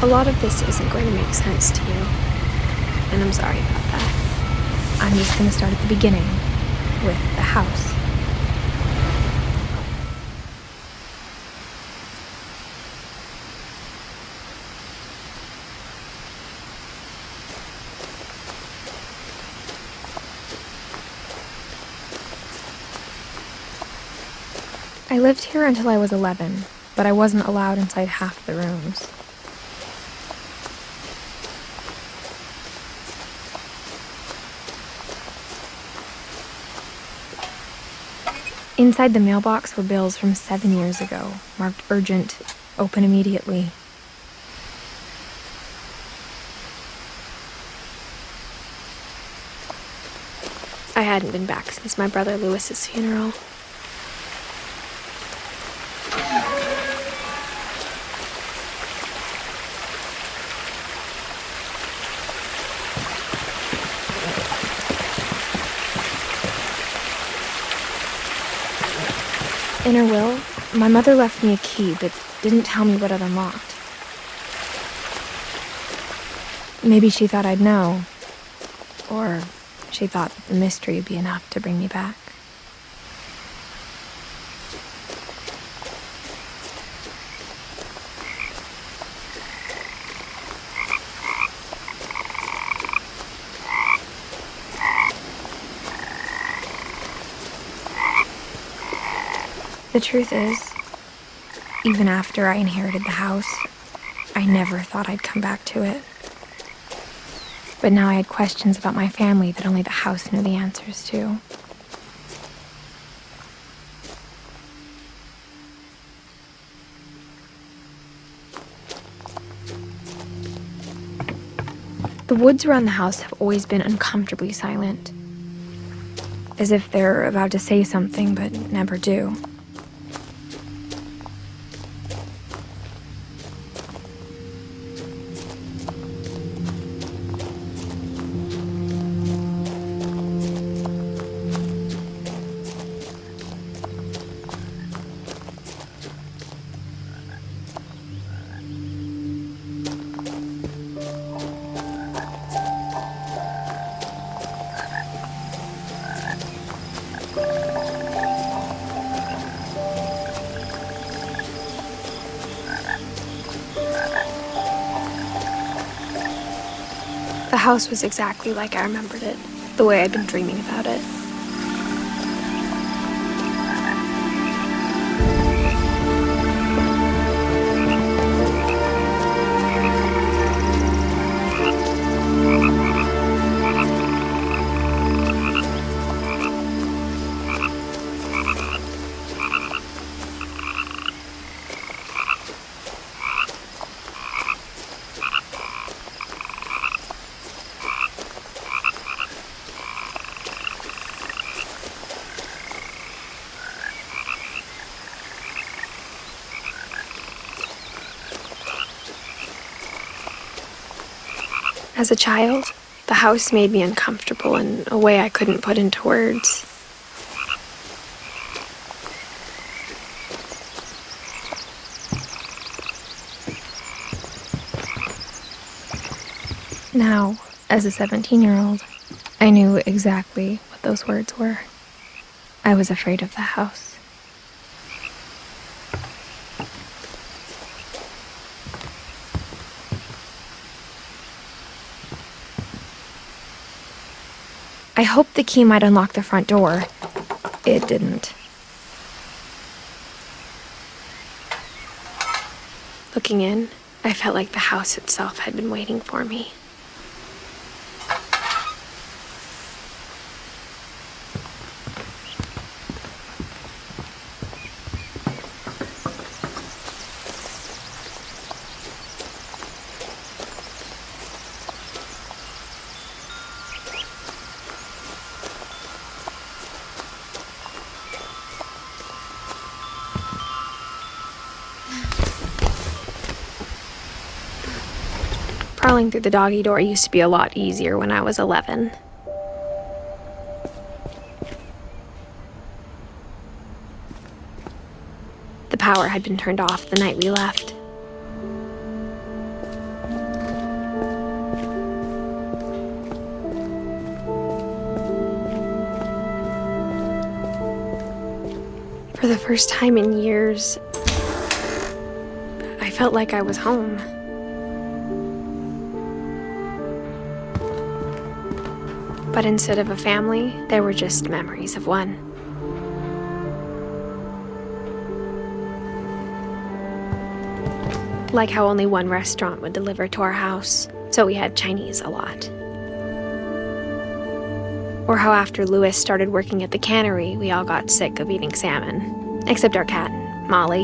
A lot of this isn't going to make sense to you, and I'm sorry about that. I'm just going to start at the beginning, with the house. I lived here until I was 11, but I wasn't allowed inside half the rooms. Inside the mailbox were bills from 7 years ago, marked urgent, open immediately. I hadn't been back since my brother Lewis's funeral. In her will, my mother left me a key, but didn't tell me what it unlocked. Maybe she thought I'd know, or she thought that the mystery would be enough to bring me back. The truth is, even after I inherited the house, I never thought I'd come back to it. But now I had questions about my family that only the house knew the answers to. The woods around the house have always been uncomfortably silent, as if they're about to say something but never do. The house was exactly like I remembered it, the way I'd been dreaming about it. As a child, the house made me uncomfortable in a way I couldn't put into words. Now, as a 17-year-old, I knew exactly what those words were. I was afraid of the house. I hoped the key might unlock the front door. It didn't. Looking in, I felt like the house itself had been waiting for me. Crawling through the doggy door used to be a lot easier when I was 11. The power had been turned off the night we left. For the first time in years, I felt like I was home. But instead of a family, there were just memories of one. Like how only one restaurant would deliver to our house, so we had Chinese a lot. Or how after Louis started working at the cannery, we all got sick of eating salmon. Except our cat, Molly.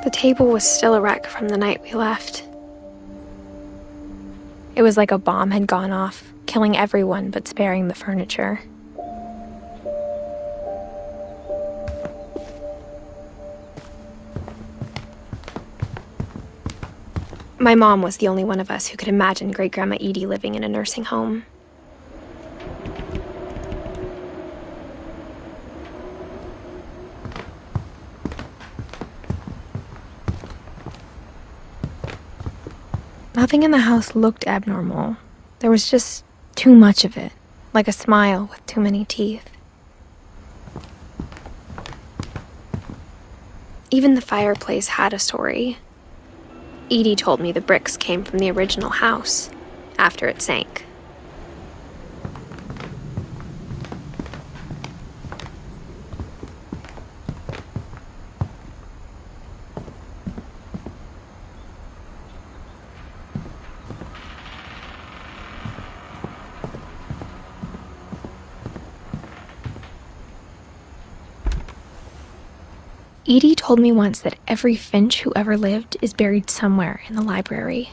The table was still a wreck from the night we left. It was like a bomb had gone off, killing everyone but sparing the furniture. My mom was the only one of us who could imagine Great-Grandma Edie living in a nursing home. Nothing in the house looked abnormal. There was just too much of it, like a smile with too many teeth. Even the fireplace had a story. Edie told me the bricks came from the original house, after it sank. Edie told me once that every Finch who ever lived is buried somewhere in the library.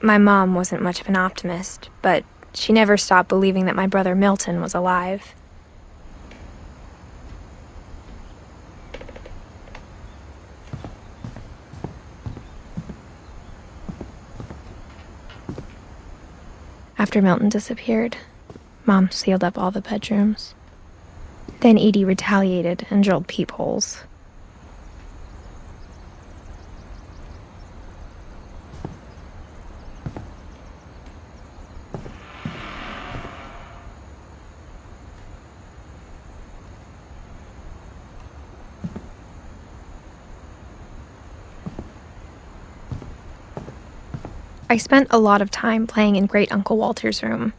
My mom wasn't much of an optimist, but she never stopped believing that my brother Milton was alive. After Milton disappeared, Mom sealed up all the bedrooms. Then Edie retaliated and drilled peepholes. I spent a lot of time playing in Great Uncle Walter's room.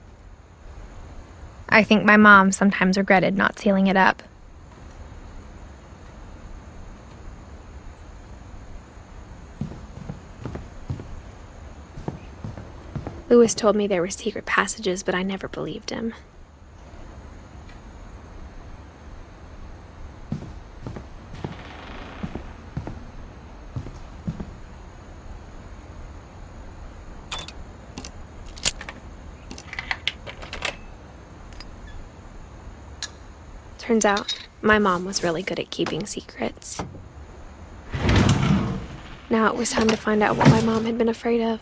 I think my mom sometimes regretted not sealing it up. Louis told me there were secret passages, but I never believed him. Turns out, my mom was really good at keeping secrets. Now it was time to find out what my mom had been afraid of.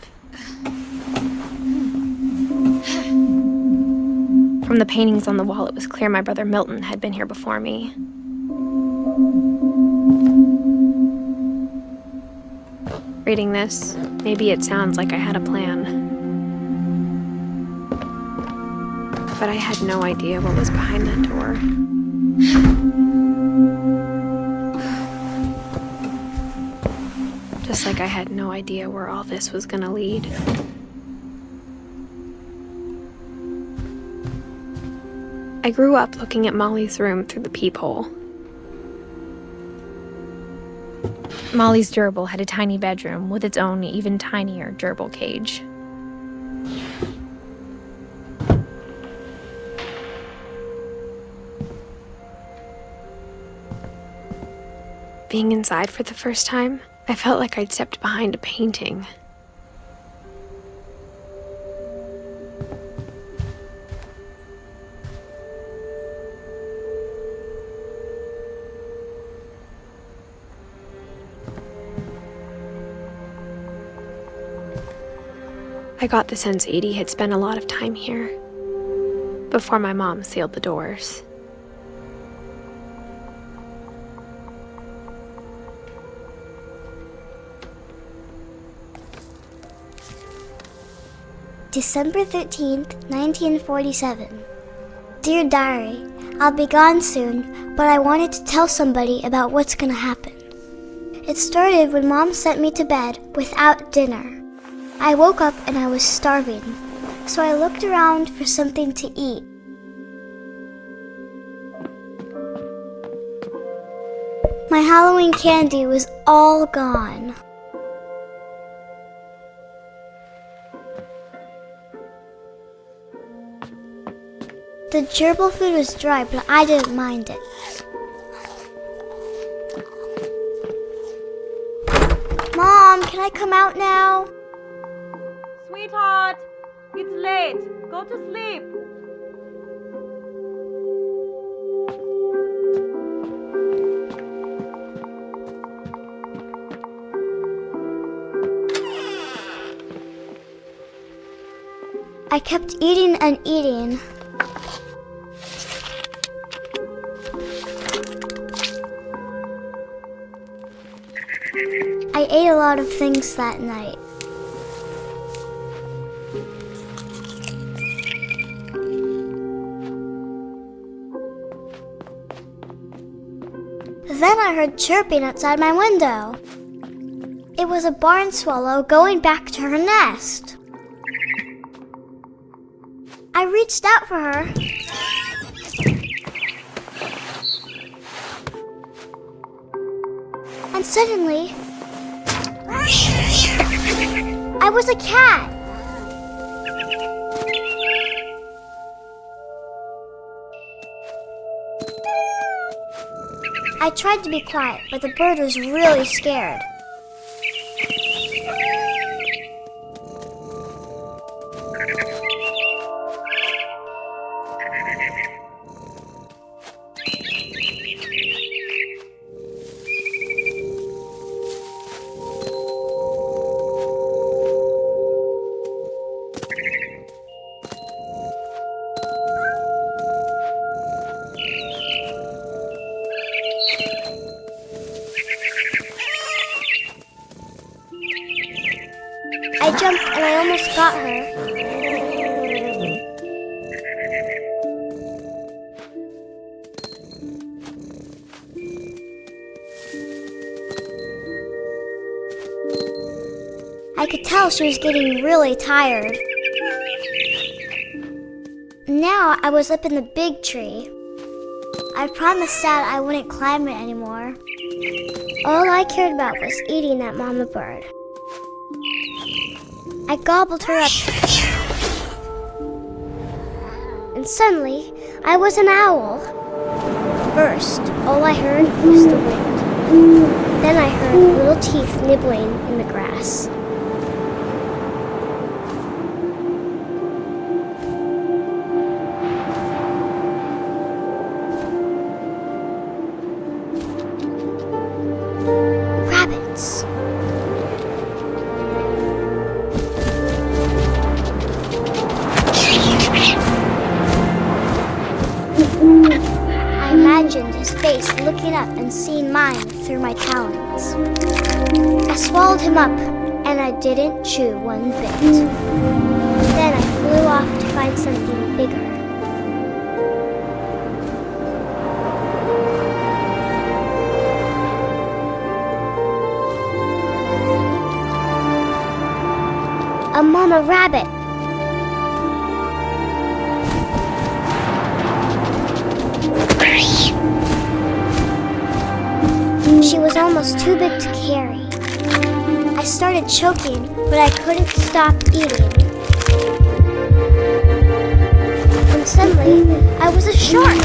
From the paintings on the wall, it was clear my brother Milton had been here before me. Reading this, maybe it sounds like I had a plan. But I had no idea what was behind that door. Just like I had no idea where all this was gonna lead. I grew up looking at Molly's room through the peephole. Molly's gerbil had a tiny bedroom with its own even tinier gerbil cage. Being inside for the first time, I felt like I'd stepped behind a painting. I got the sense Edie had spent a lot of time here before my mom sealed the doors. December 13th, 1947. Dear Diary, I'll be gone soon, but I wanted to tell somebody about what's gonna happen. It started when Mom sent me to bed without dinner. I woke up and I was starving, so I looked around for something to eat. My Halloween candy was all gone. The gerbil food was dry, but I didn't mind it. Mom, can I come out now? Sweetheart, it's late. Go to sleep. I kept eating and eating. I ate a lot of things that night. Then I heard chirping outside my window. It was a barn swallow going back to her nest. I reached out for her. And suddenly, I was a cat. I tried to be quiet, but the bird was really scared. I jumped and I almost got her. I could tell she was getting really tired. Now I was up in the big tree. I promised Dad I wouldn't climb it anymore. All I cared about was eating that mama bird. I gobbled her up. And suddenly, I was an owl. First, all I heard was the wind. Then I heard little teeth nibbling in the grass. Rabbits. I imagined his face looking up and seeing mine through my talons. I swallowed him up, and I didn't chew one bit. Then I flew off to find something bigger. A mama rabbit. She was almost too big to carry. I started choking, but I couldn't stop eating. And suddenly, I was a shark.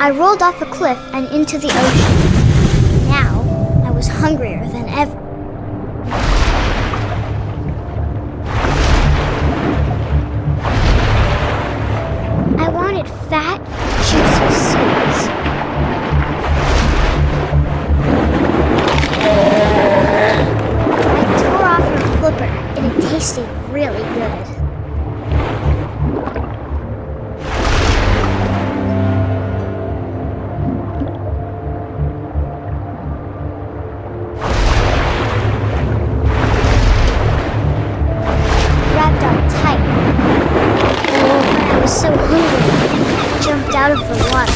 I I rolled off a cliff and into the ocean. Now, I was hungrier than ever. I wanted fat, juicy seeds. I tore off her flipper, and it tasted really good. Wrapped out tight. Oh, I was so hungry, I jumped out of the water.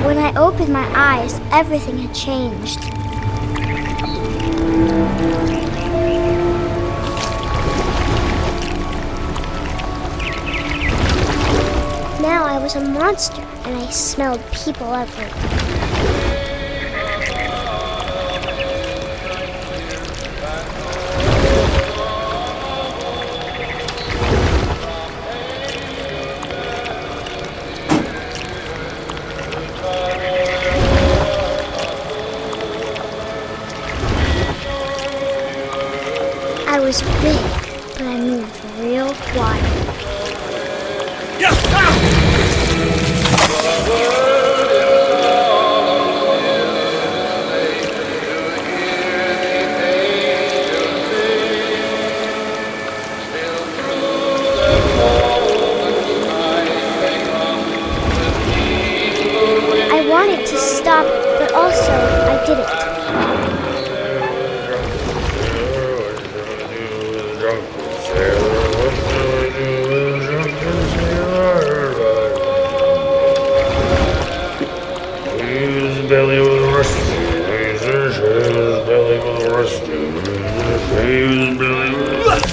When I opened my eyes, everything had changed. Now I was a monster, and I smelled people everywhere. I was big, but I moved real quiet. I wanted to stop, but also I didn't. Belly with a rust. His belly with a rust. His belly with a rust.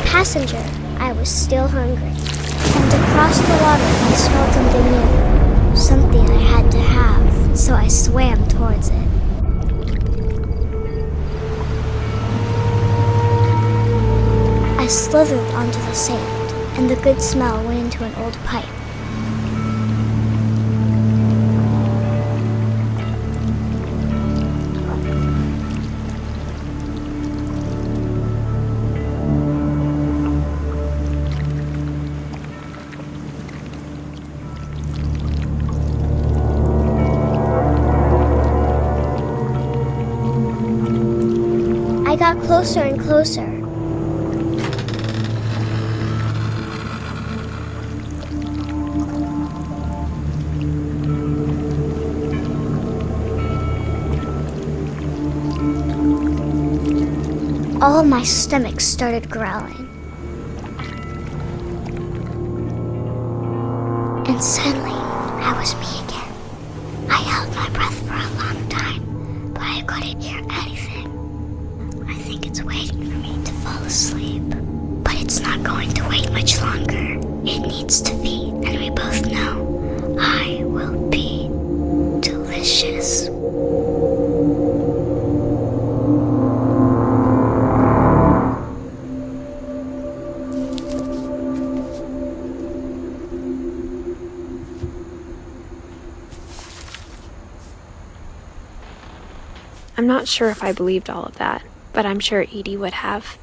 Passenger, I was still hungry. And across the water, I smelled something new. Something I had to have, so I swam towards it. I slithered onto the sand, and the good smell went into an old pipe. I got closer and closer. All my stomach started growling. And suddenly, I was me again. I held my breath for a long time, but I couldn't hear anything. I think it's waiting for me to fall asleep. But it's not going to wait much longer. It needs to feed, and we both know I will be delicious. I'm not sure if I believed all of that, but I'm sure Edie would have.